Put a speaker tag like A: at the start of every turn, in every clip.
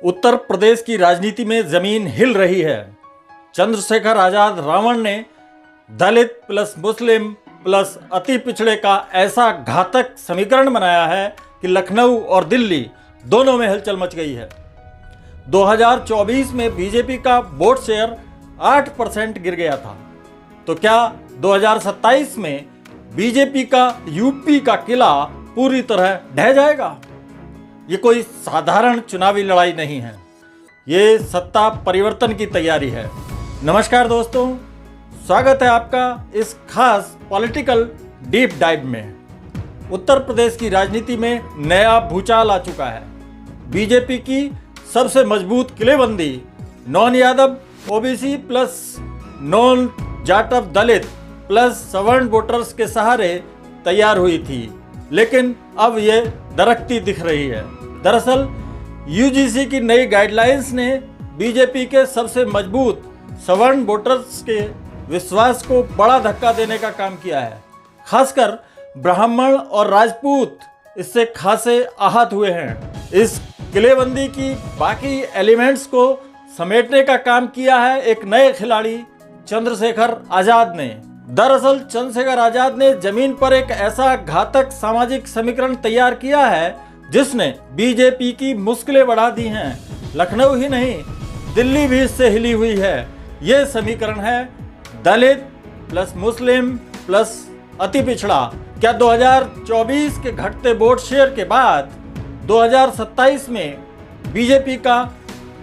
A: उत्तर प्रदेश की राजनीति में जमीन हिल रही है। चंद्रशेखर आजाद रावण ने दलित प्लस मुस्लिम प्लस अति पिछड़े का ऐसा घातक समीकरण बनाया है कि लखनऊ और दिल्ली दोनों में हलचल मच गई है। 2024 में बीजेपी का वोट शेयर 8% गिर गया था, तो क्या 2027 में बीजेपी का यूपी का किला पूरी तरह ढह जाएगा? ये कोई साधारण चुनावी लड़ाई नहीं है, ये सत्ता परिवर्तन की तैयारी है। नमस्कार दोस्तों, स्वागत है आपका इस खास पॉलिटिकल डीप डाइव में। उत्तर प्रदेश की राजनीति में नया भूचाल आ चुका है। बीजेपी की सबसे मजबूत किलेबंदी non Yadav OBC plus non Jatav Dalit plus सवर्ण वोटर्स के सहारे तैयार हुई थी, लेकिन अब ये दरकती दिख रही है। दरअसल यूजीसी की नई गाइडलाइंस ने बीजेपी के सबसे मजबूत सवर्ण वोटर्स के विश्वास को बड़ा धक्का देने का काम किया है। खासकर ब्राह्मण और राजपूत इससे खासे आहत हुए हैं। इस किलेबंदी की बाकी एलिमेंट्स को समेटने का काम किया है एक नए खिलाड़ी चंद्रशेखर आजाद ने। दरअसल चंद्रशेखर आजाद ने जमीन पर एक ऐसा घातक सामाजिक समीकरण तैयार किया है जिसने बीजेपी की मुश्किलें बढ़ा दी हैं। लखनऊ ही नहीं, दिल्ली भी इससे हिली हुई है। ये समीकरण है दलित प्लस मुस्लिम प्लस अति पिछड़ा। क्या 2024 के घटते वोट शेयर के बाद 2027 में बीजेपी का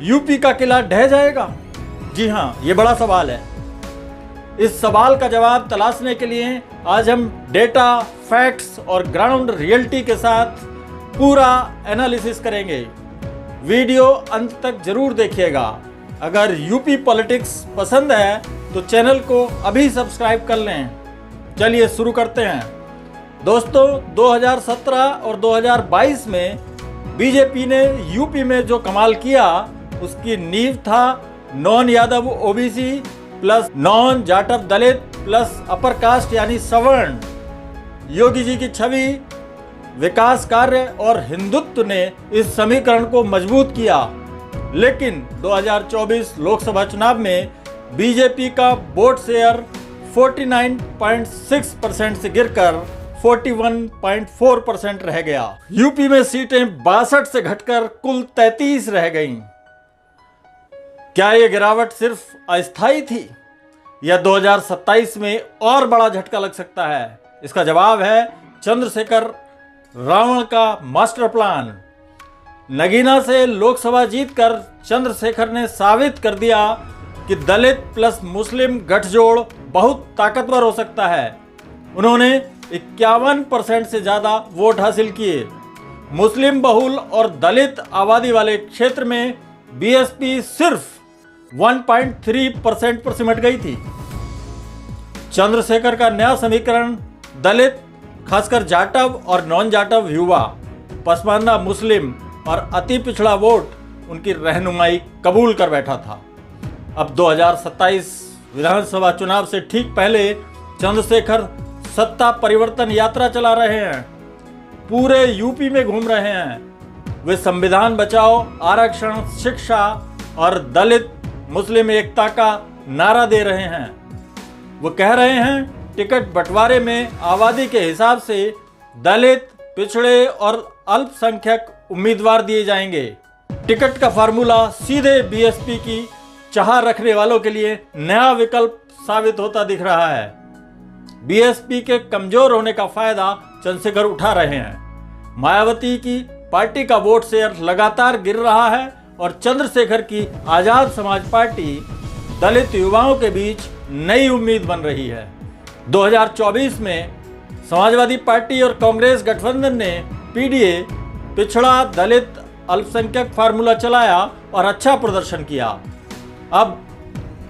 A: यूपी का किला ढह जाएगा? जी हाँ, ये बड़ा सवाल है। इस सवाल का जवाब तलाशने के लिए आज हम डेटा, फैक्ट्स और ग्राउंड रियलिटी के साथ पूरा एनालिसिस करेंगे। वीडियो अंत तक जरूर देखिएगा। अगर यूपी पॉलिटिक्स पसंद है तो चैनल को अभी सब्सक्राइब कर लें। चलिए शुरू करते हैं। दोस्तों, 2017 और 2022 में बीजेपी ने यूपी में जो कमाल किया उसकी नींव था non Yadav OBC plus non Jatav Dalit plus upper caste यानी सवर्ण। योगी जी की छवि, विकास कार्य और हिंदुत्व ने इस समीकरण को मजबूत किया। लेकिन 2024 लोकसभा चुनाव में बीजेपी का वोट शेयर 49.6% से गिरकर 41.4% रह गया। यूपी में सीटें 62 से घटकर कुल 33 रह गईं। क्या ये गिरावट सिर्फ अस्थायी थी या 2027 में और बड़ा झटका लग सकता है? इसका जवाब है चंद्रशेखर रावण का मास्टर प्लान। नगीना से लोकसभा जीतकर चंद्रशेखर ने साबित कर दिया कि दलित प्लस मुस्लिम गठजोड़ बहुत ताकतवर हो सकता है। उन्होंने 51% से ज्यादा वोट हासिल किए। मुस्लिम बहुल और दलित आबादी वाले क्षेत्र में बीएसपी सिर्फ 1.3% पर सिमट गई थी। चंद्रशेखर का नया समीकरण दलित, खासकर जाटव और नॉन जाटव युवा, पसमानदा मुस्लिम और अति पिछड़ा वोट उनकी रहनुमाई कबूल कर बैठा था। अब 2027 विधानसभा चुनाव से ठीक पहले चंद्रशेखर सत्ता परिवर्तन यात्रा चला रहे हैं। पूरे यूपी में घूम रहे हैं। वे संविधान बचाओ, आरक्षण, शिक्षा और दलित मुस्लिम एकता का नारा दे रहे हैं। वो कह रहे हैं टिकट बंटवारे में आबादी के हिसाब से दलित, पिछड़े और अल्पसंख्यक उम्मीदवार दिए जाएंगे। टिकट का फार्मूला सीधे बीएसपी की चाह रखने वालों के लिए नया विकल्प साबित होता दिख रहा है। बीएसपी के कमजोर होने का फायदा चंद्रशेखर उठा रहे हैं। मायावती की पार्टी का वोट शेयर लगातार गिर रहा है और चंद्रशेखर की आजाद समाज पार्टी दलित युवाओं के बीच नई उम्मीद बन रही है। 2024 में समाजवादी पार्टी और कांग्रेस गठबंधन ने पीडीए, पिछड़ा, दलित, अल्पसंख्यक फार्मूला चलाया और अच्छा प्रदर्शन किया। अब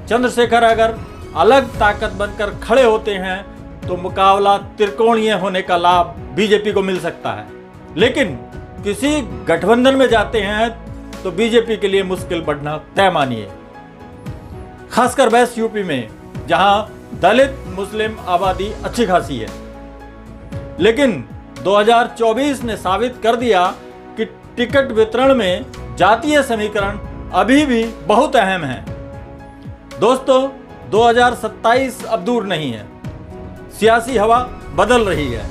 A: चंद्रशेखर अगर अलग ताकत बनकर खड़े होते हैं तो मुकाबला त्रिकोणीय होने का लाभ बीजेपी को मिल सकता है। लेकिन किसी गठबंधन में जाते हैं तो बीजेपी के लिए मुश्किल बढ़ना तय मानिए। खासकर वेस्ट यूपी में जहां दलित मुस्लिम आबादी अच्छी खासी है। लेकिन 2024 ने साबित कर दिया कि टिकट वितरण में जातीय समीकरण अभी भी बहुत अहम है। दोस्तों, 2027 अब दूर नहीं है। सियासी हवा बदल रही है।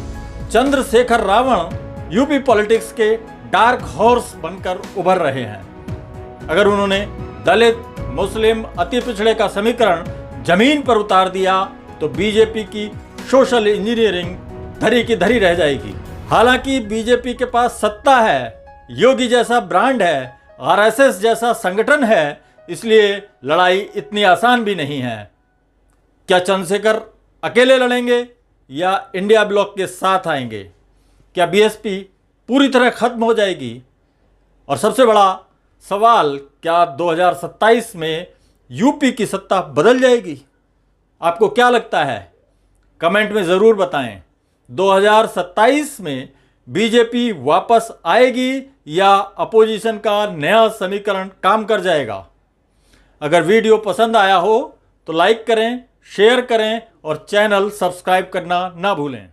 A: चंद्रशेखर रावण यूपी पॉलिटिक्स के डार्क हॉर्स बनकर उभर रहे हैं। अगर उन्होंने दलित, मुस्लिम, अति पिछड़े का समीकरण जमीन पर उतार दिया तो बीजेपी की सोशल इंजीनियरिंग धरी की धरी रह जाएगी। हालांकि बीजेपी के पास सत्ता है, योगी जैसा ब्रांड है, आरएसएस जैसा संगठन है, इसलिए लड़ाई इतनी आसान भी नहीं है। क्या चंद्रशेखर अकेले लड़ेंगे या इंडिया ब्लॉक के साथ आएंगे? क्या बीएसपी पूरी तरह खत्म हो जाएगी? और सबसे बड़ा सवाल, क्या 2027 में यूपी की सत्ता बदल जाएगी? आपको क्या लगता है? कमेंट में ज़रूर बताएं। 2027 में बीजेपी वापस आएगी या अपोजिशन का नया समीकरण काम कर जाएगा? अगर वीडियो पसंद आया हो तो लाइक करें, शेयर करें और चैनल सब्सक्राइब करना ना भूलें।